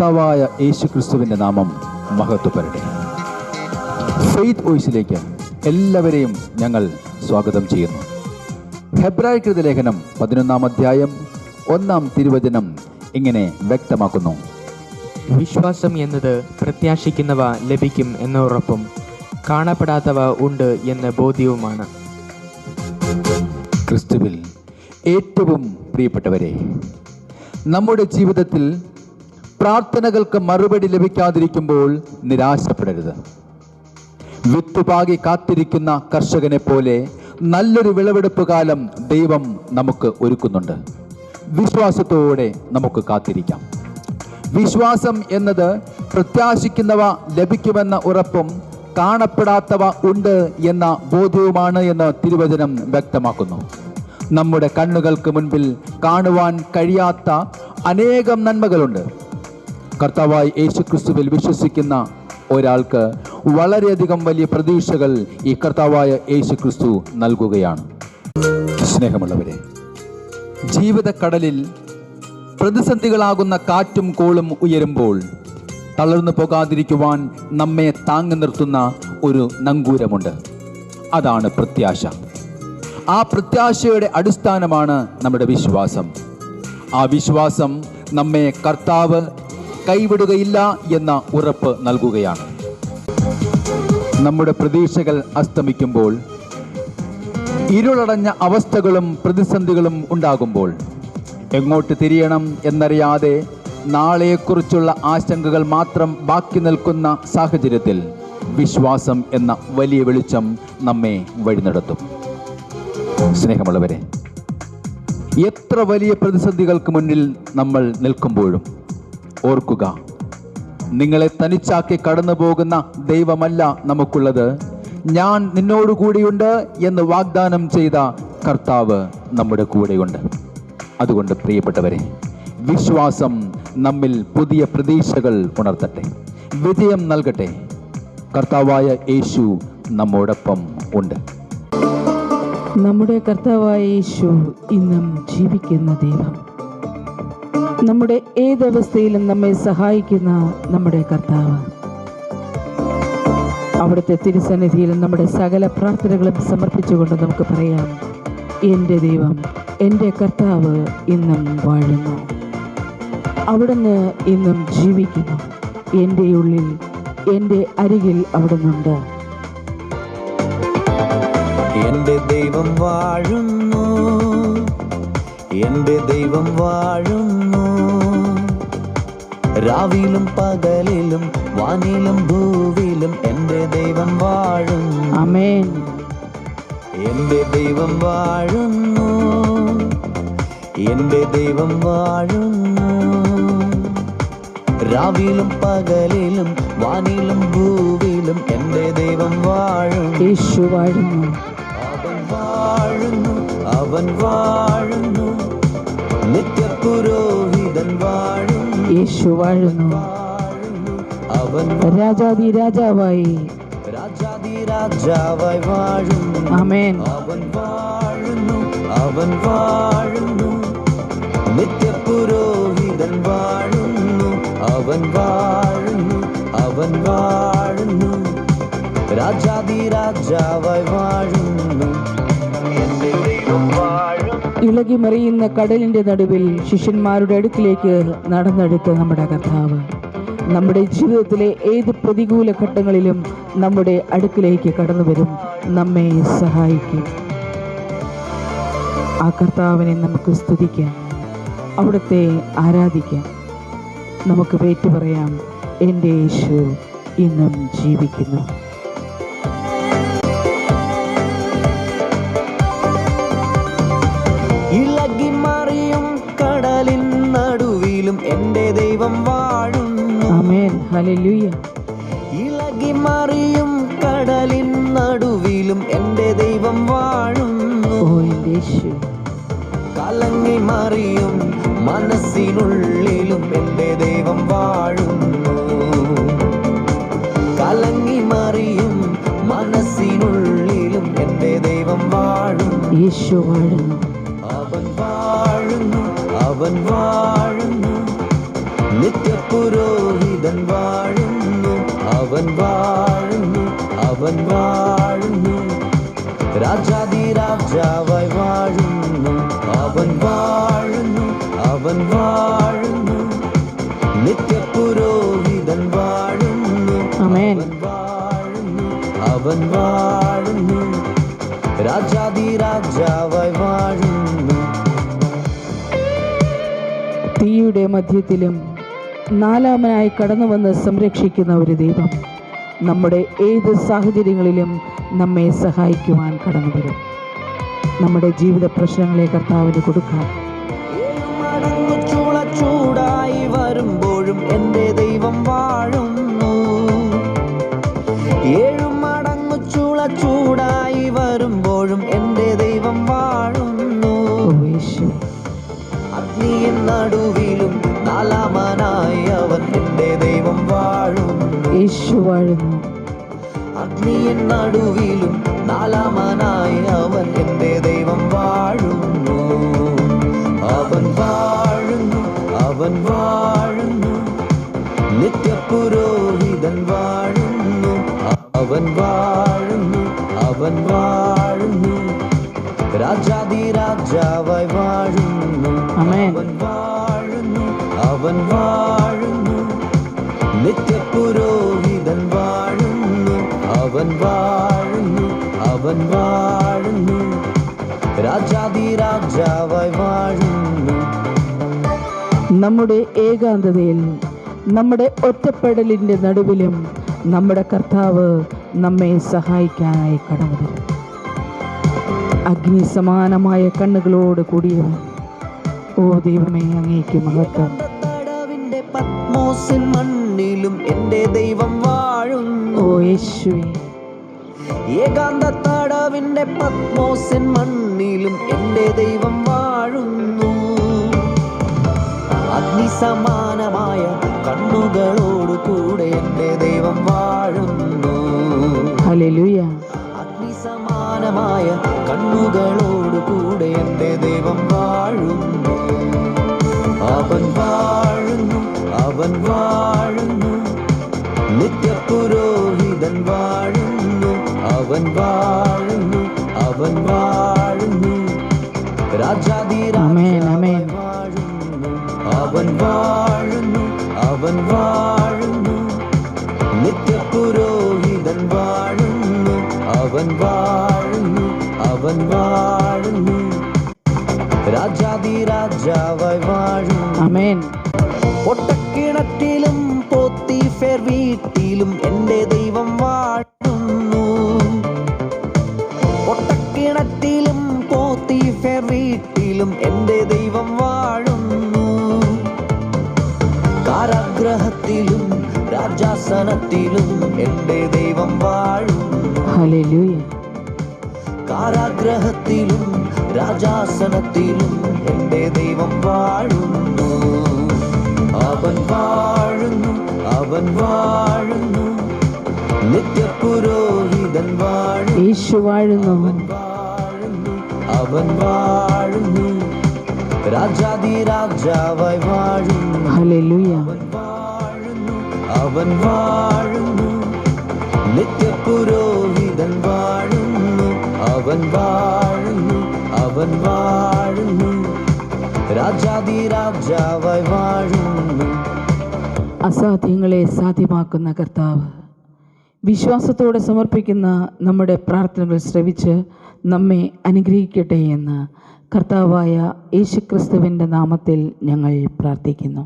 കർത്താവായ യേശു ക്രിസ്തുവിൻ്റെ നാമം മഹത്വപ്പെടട്ടെ. ഫെയ്ത്ത് വോയിസിലേക്ക് എല്ലാവരെയും ഞങ്ങൾ സ്വാഗതം ചെയ്യുന്നു. ഹെബ്രായർക്കെഴുതിയ ലേഖനം 11-ാം അധ്യായം 1-ാം തിരുവചനം ഇങ്ങനെ വ്യക്തമാക്കുന്നു: വിശ്വാസം എന്നത് പ്രത്യാശിക്കുന്നവ ലഭിക്കും എന്ന ഉറപ്പും കാണപ്പെടാത്തവ ഉണ്ട് എന്ന ബോധ്യവുമാണ്. ക്രിസ്തുവിൽ ഏറ്റവും പ്രിയപ്പെട്ടവരെ, നമ്മുടെ ജീവിതത്തിൽ പ്രാർത്ഥനകൾക്ക് മറുപടി ലഭിക്കാതിരിക്കുമ്പോൾ നിരാശപ്പെടരുത്. വിത്തുപാകി കാത്തിരിക്കുന്ന കർഷകനെ പോലെ നല്ലൊരു വിളവെടുപ്പ് കാലം ദൈവം നമുക്ക് ഒരുക്കുന്നുണ്ട്. വിശ്വാസത്തോടെ നമുക്ക് കാത്തിരിക്കാം. വിശ്വാസം എന്നത് പ്രത്യാശിക്കുന്നവ ലഭിക്കുമെന്ന ഉറപ്പും കാണപ്പെടാത്തവ ഉണ്ട് എന്ന ബോധ്യവുമാണ് എന്ന് തിരുവചനം വ്യക്തമാക്കുന്നു. നമ്മുടെ കണ്ണുകൾക്ക് മുൻപിൽ കാണുവാൻ കഴിയാത്ത അനേകം നന്മകളുണ്ട്. കർത്താവായ യേശു ക്രിസ്തുവിൽ വിശ്വസിക്കുന്ന ഒരാൾക്ക് വളരെയധികം വലിയ പ്രതീക്ഷകൾ ഈ കർത്താവായ യേശു ക്രിസ്തു നൽകുകയാണ്. സ്നേഹമുള്ളവരെ, ജീവിതക്കടലിൽ പ്രതിസന്ധികളാകുന്ന കാറ്റും കോളും ഉയരുമ്പോൾ തളർന്നു പോകാതിരിക്കുവാൻ നമ്മെ താങ്ങി നിർത്തുന്ന ഒരു നങ്കൂരമുണ്ട്. അതാണ് പ്രത്യാശ. ആ പ്രത്യാശയുടെ അടിസ്ഥാനമാണ് നമ്മുടെ വിശ്വാസം. ആ വിശ്വാസം നമ്മെ കർത്താവ് കൈവിടുകയില്ല എന്ന ഉറപ്പ് നൽകുകയാണ്. നമ്മുടെ പ്രതീക്ഷകൾ അസ്തമിക്കുമ്പോൾ, ഇരുളടഞ്ഞ അവസ്ഥകളും പ്രതിസന്ധികളും ഉണ്ടാകുമ്പോൾ, എങ്ങോട്ട് തിരിയണം എന്നറിയാതെ നാളെയെക്കുറിച്ചുള്ള ആശങ്കകൾ മാത്രം ബാക്കി നിൽക്കുന്ന സാഹചര്യത്തിൽ വിശ്വാസം എന്ന വലിയ വെളിച്ചം നമ്മെ വഴി നടത്തും. സ്നേഹമുള്ളവരെ, എത്ര വലിയ പ്രതിസന്ധികൾക്ക് മുന്നിൽ നമ്മൾ നിൽക്കുമ്പോഴും ഓർക്കുക, നിങ്ങളെ തനിച്ചാക്കി കടന്നു പോകുന്ന ദൈവമല്ല നമുക്കുള്ളത്. ഞാൻ നിന്നോടുകൂടിയുണ്ട് എന്ന് വാഗ്ദാനം ചെയ്ത കർത്താവ് നമ്മുടെ കൂടെയുണ്ട്. അതുകൊണ്ട് പ്രിയപ്പെട്ടവരെ, വിശ്വാസം നമ്മിൽ പുതിയ പ്രതീക്ഷകൾ ഉണർത്തട്ടെ, വിജയം നൽകട്ടെ. കർത്താവായ യേശു നമ്മോടൊപ്പം ഉണ്ട്. നമ്മുടെ കർത്താവായ യേശു ഇന്നും ജീവിക്കുന്ന ദൈവം, നമ്മുടെ ഏതവസ്ഥയിലും നമ്മെ സഹായിക്കുന്ന നമ്മുടെ കർത്താവ്. അവിടുത്തെ തിരുസന്നിധിയിൽ നമ്മുടെ സകല പ്രാർത്ഥനകളും സമർപ്പിച്ചുകൊണ്ട് നമുക്ക് പറയാം: എൻ്റെ ദൈവം, എൻ്റെ കർത്താവ് ഇന്നും വാഴുന്നു. അവിടുന്ന് ഇന്നും ജീവിക്കുന്നു. എൻ്റെ ഉള്ളിൽ, എൻ്റെ അരികിൽ അവിടുന്നുണ്ട്. എൻ്റെ ദൈവം വാഴുന്നു, എൻ്റെ ദൈവം വാഴുന്നു. രാവിലും പകലിലും വാനിലും ഭൂവിലും എൻ്റെ ദൈവം വാഴുന്നു. ആമേൻ. എൻ്റെ ദൈവം വാഴുന്നു, എൻ്റെ ദൈവം വാഴുന്നു. രാവിലും പകലിലും വാനിലും ഭൂവിലും എൻ്റെ ദൈവം വാഴുന്നു. യേശു വാഴുന്നു. അവൻ വാഴുന്നു, അവൻ വാഴുന്നു. നിത്യപുരോഹിതൻ വാഴുന്നു. യേശു വാഴുന്നു. അവൻ രാജാതി രാജാവായി, രാജാതി രാജാവായി വാഴുന്നു. ആമേൻ. അവൻ വാഴുന്നു, അവൻ വാഴുന്നു. നിത്യപുരോഹിതൻ വാഴുന്നു. അവൻ വാഴുന്നു, അവൻ വാഴുന്നു. രാജാതി രാജാവായി വാഴുന്നു. എൻ്റെ ദൈവം വാഴുന്നു. ഇളകി മറിയുന്ന കടലിന്റെ നടുവിൽ ശിഷ്യന്മാരുടെ അടുക്കിലേക്ക് നടന്നെടുത്ത നമ്മുടെ കർത്താവ് നമ്മുടെ ജീവിതത്തിലെ ഏത് പ്രതികൂല ഘട്ടങ്ങളിലും നമ്മുടെ അടുക്കിലേക്ക് കടന്നു വരും, നമ്മെ സഹായിക്കും. ആ കർത്താവിനെ നമുക്ക് സ്തുതിക്കാം, അവിടുത്തെ ആരാധിക്കാം. നമുക്ക് പേറ്റു പറയാം: എൻ്റെ യേശു ഇന്നും ജീവിക്കുന്നു. ഇളകി മറിയും കടലിൻ നടുവിലും എൻ്റെ ദൈവം വാഴുന്നു. ആമേൻ. ഹല്ലേലൂയ. ഇളകി മറിയും കടലിൻ നടുവിലും എൻ്റെ ദൈവം വാഴുന്നു. ഓ എൻ്റെ യേശു. കലങ്ങി മറിയും മനസ്സിനുള്ളിലും എൻ്റെ ദൈവം വാഴുന്നു. കലങ്ങി മറിയും മനസ്സിനുള്ളിലും എൻ്റെ ദൈവം വാഴുന്നു. യേശു വാഴുന്നു. അവൻ വാഴുന്നു, അവൻ വാഴുന്നു. നിത്യ നിത്യപുരോഹിതൻ വാഴുന്നു, അവൻ വാഴുന്നു, അവൻ വാഴുന്നു. രാജാതിരാജാവായി വാഴുന്നു, അവൻ വാഴുന്നു, അവൻ വാഴുന്നു. നിത്യപുരോഹിതൻ വാഴുന്നു, ആമേൻ. അവൻ വാഴുന്നു, അവൻ വാഴുന്നു. രാജാതിരാജാവായി വാഴുന്നു. തീയുടെ മധ്യത്തിലും നാലാമനായി കടന്നു വന്ന് സംരക്ഷിക്കുന്ന ഒരു ദൈവം നമ്മുടെ ഏത് സാഹചര്യങ്ങളിലും നമ്മെ സഹായിക്കുവാൻ കടന്നു വരും. നമ്മുടെ ജീവിത പ്രശ്നങ്ങളെ കർത്താവിന് കൊടുക്കാം. മടങ്ങു ചൂടായി വരുമ്പോഴും എൻ്റെ ദൈവം വാഴുന്നു. 7 മടങ്ങു ചൂടായി വരുമ്പോഴും എൻ്റെ ദൈവം വാഴുന്നു. ഓ യേശുവേ, അഗ്നിயின் നടുവിലും നാലാമനായി അവൻ എൻ്റെ ദൈവം വാഴുന്നു. യേശു വാഴുന്നു. അഗ്നിயின் നടുവിലും നാലാമനായി അവൻ എൻ്റെ ദൈവം വാഴുന്നു. അവൻ വാഴുന്നു, അവൻ വാഴുന്നു. നിത്യപുരോഹിതൻ വാഴുന്നു, അവൻ വാഴുന്നു, അവൻ വാഴുന്നു. രാജാതിരാജാവായി വാഴുന്നു, ആമേൻ. അവൻ വാഴുന്നു, അവൻ വാഴുന്നു. നിത്യപുരോഹിതൻ വാഴുന്നു, അവൻ വാഴുന്നു, അവൻ വാഴുന്നു. രാജാതിരാജാവായി വാഴുന്നു. നമ്മുടെ ഏകാന്തതയിൽ, നമ്മുടെ ഒറ്റപ്പെടലിൻ്റെ നടുവിലും നമ്മുടെ കർത്താവ് നമ്മെ സഹായിക്കാനായി കടന്നു വരും. അഗ്നി സമാനമായ കണ്ണുകളോട് കൂടിയവൻ, ഓ ദൈവമേ, അങ്ങേക്ക് മഹത്വം. തടവിന്റെ പത്മോസിൻ മണ്ണിലും എൻ്റെ ദൈവം വാഴുന്നു. ഓ യേശുവേ, ഏകാന്ത തടവിന്റെ പത്മോസിൻ മണ്ണിലും എൻ്റെ ദൈവം വാഴുന്നു. അഗ്നിസമാനമായ കണ്ണുകളോട് കൂടെ എൻ്റെ ദൈവം വാഴുന്നു. ഹല്ലേലൂയ. അഗ്നിസമാനമായ കണ്ണുകളോട് കൂടെ എൻ്റെ ദൈവം വാഴുന്നു. അവൻ വാഴുന്നു, അവൻ വാഴുന്നു. നിത്യപുരോഹിതൻ വാഴുന്നു, അവൻ വാഴുന്നു, അവൻ വാഴുന്നു. ആമേൻ, ആമേൻ. രാജാതിരാജാവായി വാഴുന്നു, അവൻ വാഴുന്നു, അവൻ വാഴുന്നു. നിത്യപുരോഹിതൻ വാഴുന്നു, അവൻ വാഴുന്നു, അവൻ വാഴുന്നു. രാജാതിരാജാവായി വാഴുന്നു. ആമേൻ. പൊട്ടക്കിണറ്റിലും പോത്തിഫേർ വീട്ടിലും എൻ്റെ ദൈവം വാഴുന്നു. പൊട്ടക്കിണറ്റിലും പോത്തിഫേർ വീട്ടിലും എൻ്റെ ദൈവം വാഴുന്നു. കാരാഗ്രഹത്തിലും രാജാസനത്തിലും എൻ്റെ ദൈവം വാഴുന്നു. ഹല്ലേലൂയ. കാരാഗ്രഹത്തിലും രാജാസനത്തിലും എൻ്റെ ദൈവം വാഴുന്നു. അവൻ വാഴുന്നു, അവൻ വാഴുന്നു. നിത്യപുരോഹിതൻ വാഴുന്നു, യേശു വാഴുന്നു. അവൻ വാഴുന്നു, അവൻ വാഴുന്നു. രാജാതിരാജാവായി വാഴുന്നു. ഹല്ലേലൂയ. അവൻ വാഴുന്നു, അവൻ വാഴുന്നു. നിത്യപുരോഹിതൻ വാഴുന്നു, അവൻ വാഴുന്നു, അവൻ വാഴുന്നു. രാജാതിരാജാവായി വാഴുന്നു. അസാധ്യങ്ങളെ സാധ്യമാക്കുന്ന കർത്താവ്, വിശ്വാസത്തോടെ സമർപ്പിക്കുന്ന നമ്മുടെ പ്രാർത്ഥനകൾ ശ്രവിച്ച് നമ്മെ അനുഗ്രഹിക്കട്ടെ എന്ന് കർത്താവായ യേശുക്രിസ്തുവിൻ്റെ നാമത്തിൽ ഞങ്ങൾ പ്രാർത്ഥിക്കുന്നു.